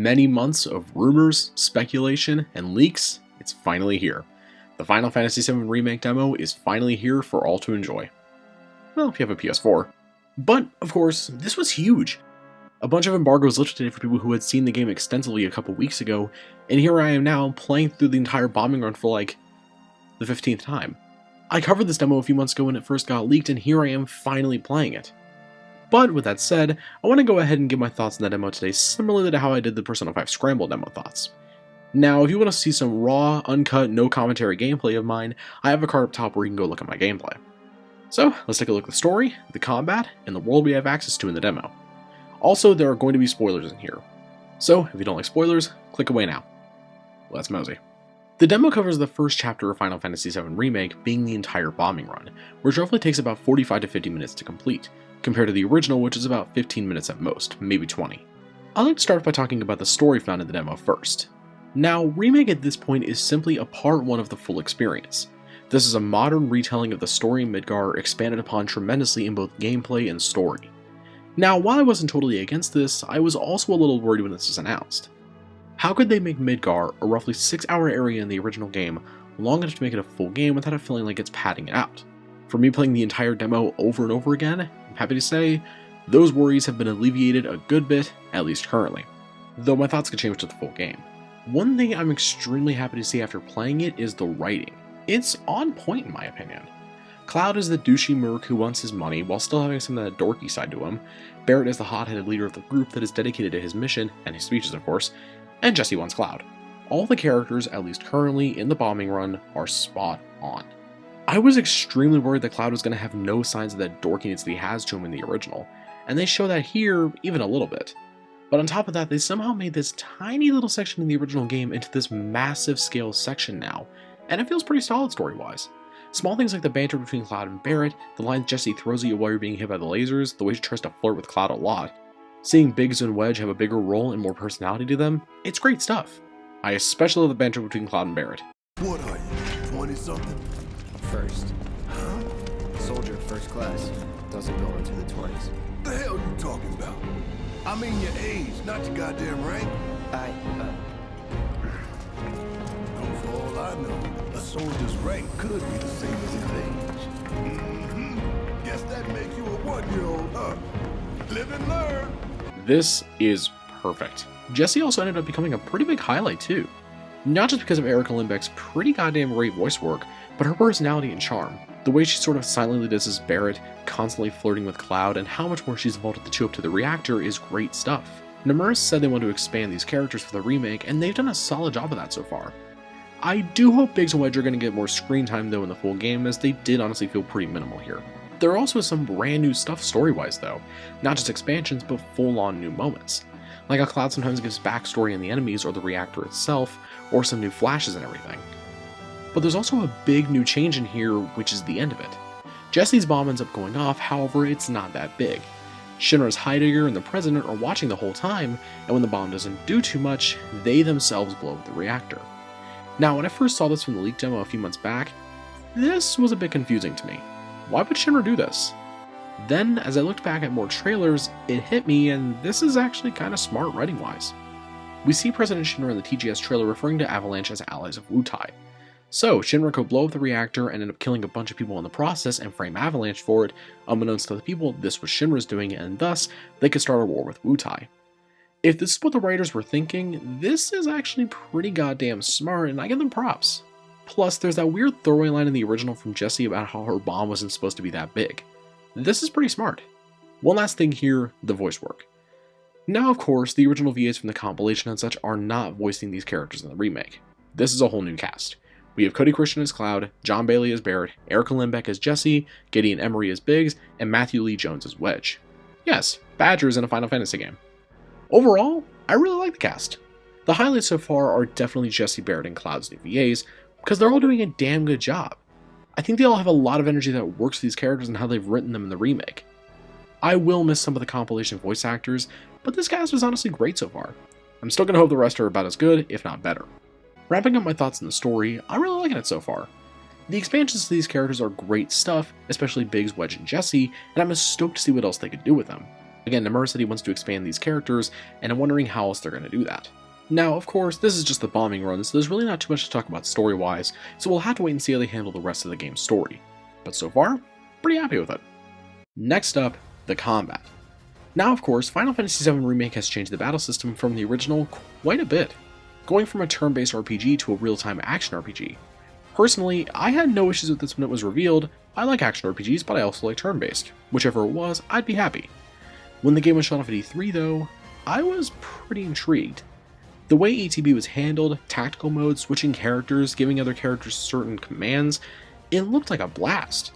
many months of rumors, speculation, and leaks, it's finally here. The Final Fantasy VII Remake demo is finally here for all to enjoy. Well, if you have a PS4. But, of course, this was huge. A bunch of embargoes lifted today for people who had seen the game extensively a couple weeks ago, and here I am now playing through the entire bombing run for like the 15th time. I covered this demo a few months ago when it first got leaked, and here I am finally playing it. But with that said, I want to go ahead and give my thoughts on that demo today, similarly to how I did the Persona 5 Scramble demo thoughts. Now, if you want to see some raw, uncut, no commentary gameplay of mine, I have a card up top where you can go look at my gameplay. So, let's take a look at the story, the combat, and the world we have access to in the demo. Also, there are going to be spoilers in here. So, if you don't like spoilers, click away now. Let's mosey. The demo covers the first chapter of Final Fantasy VII Remake, being the entire bombing run, which roughly takes about 45 to 50 minutes to complete, compared to the original, which is about 15 minutes at most, maybe 20. I'd like to start by talking about the story found in the demo first. Now, Remake at this point is simply a part 1 of the full experience. This is a modern retelling of the story in Midgar, expanded upon tremendously in both gameplay and story. Now, while I wasn't totally against this, I was also a little worried when this was announced. How could they make Midgar, a roughly 6-hour area in the original game, long enough to make it a full game without it feeling like it's padding it out? For me playing the entire demo over and over again, I'm happy to say, those worries have been alleviated a good bit, at least currently. Though my thoughts could change to the full game. One thing I'm extremely happy to see after playing it is the writing. It's on point in my opinion. Cloud is the douchey merc who wants his money while still having some of that dorky side to him. Barrett is the hot-headed leader of the group that is dedicated to his mission, and his speeches of course, and Jessie wants Cloud. All the characters, at least currently in the bombing run, are spot on. I was extremely worried that Cloud was going to have no signs of that dorkiness that he has to him in the original, and they show that here even a little bit. But on top of that, they somehow made this tiny little section in the original game into this massive scale section now, and it feels pretty solid story-wise. Small things like the banter between Cloud and Barrett, the lines Jessie throws at you while you're being hit by the lasers, the way she tries to flirt with Cloud a lot, seeing Biggs and Wedge have a bigger role and more personality to them, it's great stuff. I especially love the banter between Cloud and Barrett. What are you, 20-something? First. Huh? Soldier first class. Doesn't go into the 20s. The hell you talking about? I mean your age, not your goddamn rank. No, for all I know, a soldier's rank could be the same as his age. Guess that makes you a 1-year-old, huh? Live and learn. This is perfect. Jessie also ended up becoming a pretty big highlight too. Not just because of Erica Lindbeck's pretty goddamn great voice work, but her personality and charm. The way she sort of silently disses Barrett, constantly flirting with Cloud, and how much more she's involved with the chew up to the reactor is great stuff. Nomura said they want to expand these characters for the remake, and they've done a solid job of that so far. I do hope Biggs and Wedge are going to get more screen time though in the full game, as they did honestly feel pretty minimal here. There also is some brand new stuff story-wise though, not just expansions, but full-on new moments. Like how Cloud sometimes gives backstory in the enemies or the reactor itself, or some new flashes and everything. But there's also a big new change in here, which is the end of it. Jessie's bomb ends up going off, however, it's not that big. Shinra's Heidegger and the President are watching the whole time, and when the bomb doesn't do too much, they themselves blow up the reactor. Now, when I first saw this from the leak demo a few months back, this was a bit confusing to me. Why would Shinra do this? Then, as I looked back at more trailers, it hit me, and this is actually kind of smart writing-wise. We see President Shinra in the TGS trailer referring to Avalanche as allies of Wutai. So, Shinra could blow up the reactor and end up killing a bunch of people in the process and frame Avalanche for it. Unbeknownst to the people, this was Shinra's doing, and thus, they could start a war with Wutai. If this is what the writers were thinking, this is actually pretty goddamn smart, and I give them props. Plus, there's that weird throwaway line in the original from Jessie about how her bomb wasn't supposed to be that big. This is pretty smart. One last thing here, the voice work. Now, of course, the original VAs from the compilation and such are not voicing these characters in the remake. This is a whole new cast. We have Cody Christian as Cloud, John Bailey as Barrett, Erica Lindbeck as Jessie, Gideon Emery as Biggs, and Matthew Lee Jones as Wedge. Yes, Badger's in a Final Fantasy game. Overall, I really like the cast. The highlights so far are definitely Jessie, Barrett, and Cloud's new VAs, because they're all doing a damn good job. I think they all have a lot of energy that works for these characters and how they've written them in the remake. I will miss some of the compilation voice actors, but this cast is honestly great so far. I'm still going to hope the rest are about as good, if not better. Wrapping up my thoughts on the story, I'm really liking it so far. The expansions to these characters are great stuff, especially Biggs, Wedge, and Jessie, and I'm stoked to see what else they could do with them. Again, Nomura said he wants to expand these characters, and I'm wondering how else they're going to do that. Now, of course, this is just the bombing run, so there's really not too much to talk about story-wise, so we'll have to wait and see how they handle the rest of the game's story. But so far, pretty happy with it. Next up, the combat. Now, of course, Final Fantasy VII Remake has changed the battle system from the original quite a bit, going from a turn-based RPG to a real-time action RPG. Personally, I had no issues with this when it was revealed. I like action RPGs, but I also like turn-based. Whichever it was, I'd be happy. When the game was shown off at E3 though, I was pretty intrigued. The way ATB was handled, tactical mode, switching characters, giving other characters certain commands, it looked like a blast.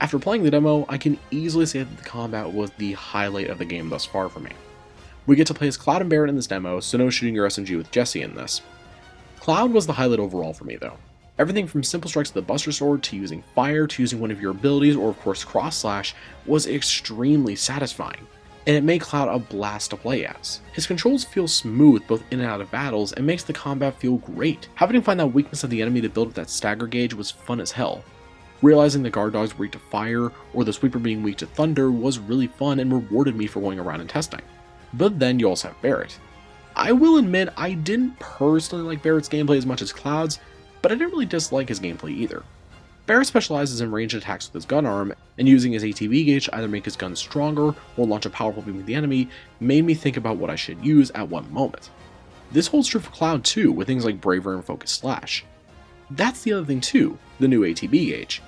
After playing the demo, I can easily say that the combat was the highlight of the game thus far for me. We get to play as Cloud and Barret in this demo, so no shooting your SMG with Jesse in this. Cloud was the highlight overall for me though. Everything from simple strikes with the Buster Sword to using fire to using one of your abilities or of course Cross Slash was extremely satisfying, and it made Cloud a blast to play as. His controls feel smooth both in and out of battles and makes the combat feel great. Having to find that weakness of the enemy to build up that stagger gauge was fun as hell. Realizing the guard dogs were weak to fire or the sweeper being weak to thunder was really fun and rewarded me for going around and testing. But then you also have Barret. I will admit I didn't personally like Barret's gameplay as much as Cloud's, but I didn't really dislike his gameplay either. Barret specializes in ranged attacks with his gun arm, and using his ATB gauge to either make his gun stronger or launch a powerful beam at the enemy made me think about what I should use at what moment. This holds true for Cloud too, with things like Braver and Focus Slash. That's the other thing too, the new ATB gauge.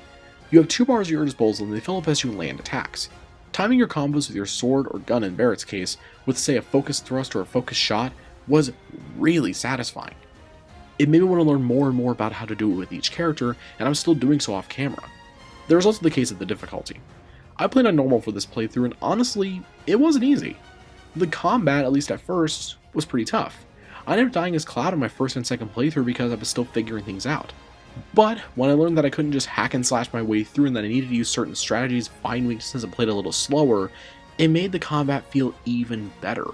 You have 2 bars at your disposal and they fill up as you land attacks. Timing your combos with your sword or gun in Barret's case, with say a focus thrust or a focus shot, was really satisfying. It made me want to learn more and more about how to do it with each character, and I'm still doing so off camera. There was also the case of the difficulty. I played on normal for this playthrough and honestly, it wasn't easy. The combat, at least at first, was pretty tough. I ended up dying as Cloud in my first and second playthrough because I was still figuring things out. But when I learned that I couldn't just hack and slash my way through and that I needed to use certain strategies, find weaknesses, and play it a little slower, it made the combat feel even better.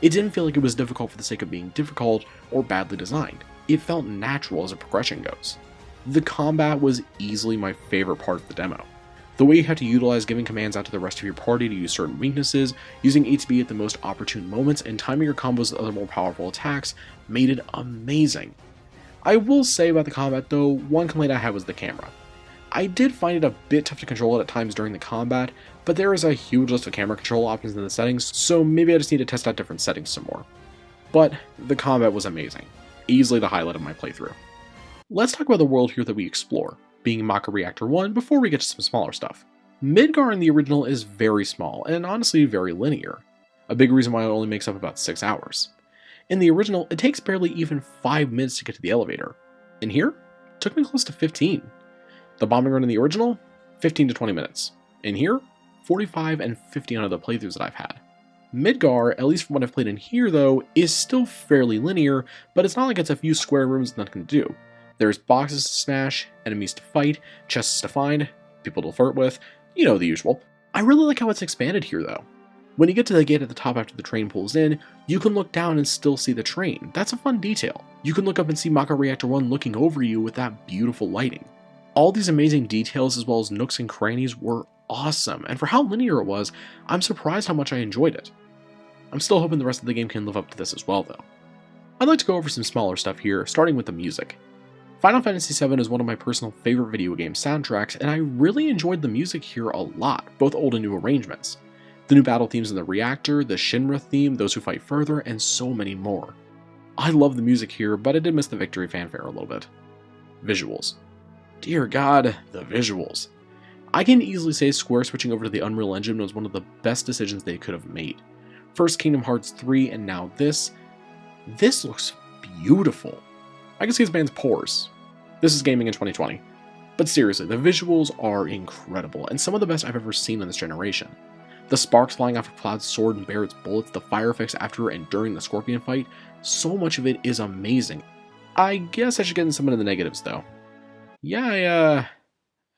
It didn't feel like it was difficult for the sake of being difficult or badly designed. It felt natural as a progression goes. The combat was easily my favorite part of the demo. The way you have to utilize giving commands out to the rest of your party to use certain weaknesses, using ATB at the most opportune moments, and timing your combos with other more powerful attacks made it amazing. I will say about the combat though, one complaint I had was the camera. I did find it a bit tough to control it at times during the combat, but there is a huge list of camera control options in the settings, so maybe I just need to test out different settings some more. But the combat was amazing. Easily the highlight of my playthrough. Let's talk about the world here that we explore, being Maka Reactor 1 before we get to some smaller stuff. Midgar in the original is very small, and honestly very linear. A big reason why it only makes up about 6 hours. In the original, it takes barely even 5 minutes to get to the elevator. In here, it took me close to 15. The bombing run in the original, 15 to 20 minutes. In here, 45 and 50 on other playthroughs that I've had. Midgar, at least from what I've played in here though, is still fairly linear, but it's not like it's a few square rooms with nothing to do. There's boxes to smash, enemies to fight, chests to find, people to flirt with, you know the usual. I really like how it's expanded here though. When you get to the gate at the top after the train pulls in, you can look down and still see the train. That's a fun detail. You can look up and see Maka Reactor 1 looking over you with that beautiful lighting. All these amazing details as well as nooks and crannies were awesome, and for how linear it was, I'm surprised how much I enjoyed it. I'm still hoping the rest of the game can live up to this as well though. I'd like to go over some smaller stuff here, starting with the music. Final Fantasy VII is one of my personal favorite video game soundtracks, and I really enjoyed the music here a lot, both old and new arrangements. The new battle themes in the reactor, the Shinra theme, Those Who Fight Further, and so many more. I love the music here, but I did miss the victory fanfare a little bit. Visuals. Dear God, the visuals. I can easily say Square switching over to the Unreal Engine was one of the best decisions they could have made. First Kingdom Hearts 3 and now this. This looks beautiful. I can see this man's pores. This is gaming in 2020. But seriously, the visuals are incredible, and some of the best I've ever seen in this generation. The sparks flying off of Cloud's sword and Barret's bullets, the fire effects after and during the Scorpion fight, so much of it is amazing. I guess I should get into some of the negatives though. Yeah,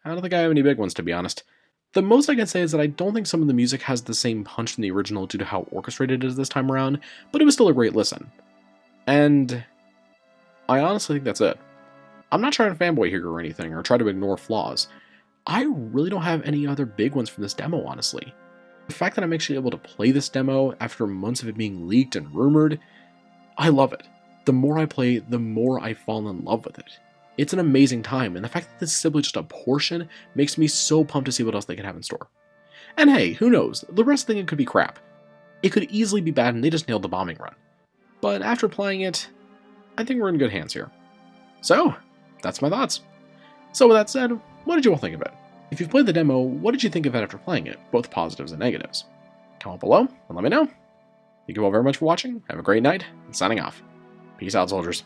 I don't think I have any big ones to be honest. The most I can say is that I don't think some of the music has the same punch in the original due to how orchestrated it is this time around, but it was still a great listen. And I honestly think that's it. I'm not trying to fanboy here or anything, or try to ignore flaws. I really don't have any other big ones from this demo, honestly. The fact that I'm actually able to play this demo after months of it being leaked and rumored, I love it. The more I play, the more I fall in love with it. It's an amazing time, and the fact that this is simply just a portion makes me so pumped to see what else they can have in store. And hey, who knows, the rest of the thing could be crap. It could easily be bad and they just nailed the bombing run. But after playing it, I think we're in good hands here. So, that's my thoughts. So with that said, what did you all think of it? If you've played the demo, what did you think of it after playing it, both positives and negatives? Comment below and let me know. Thank you all very much for watching, have a great night, and signing off. Peace out, soldiers.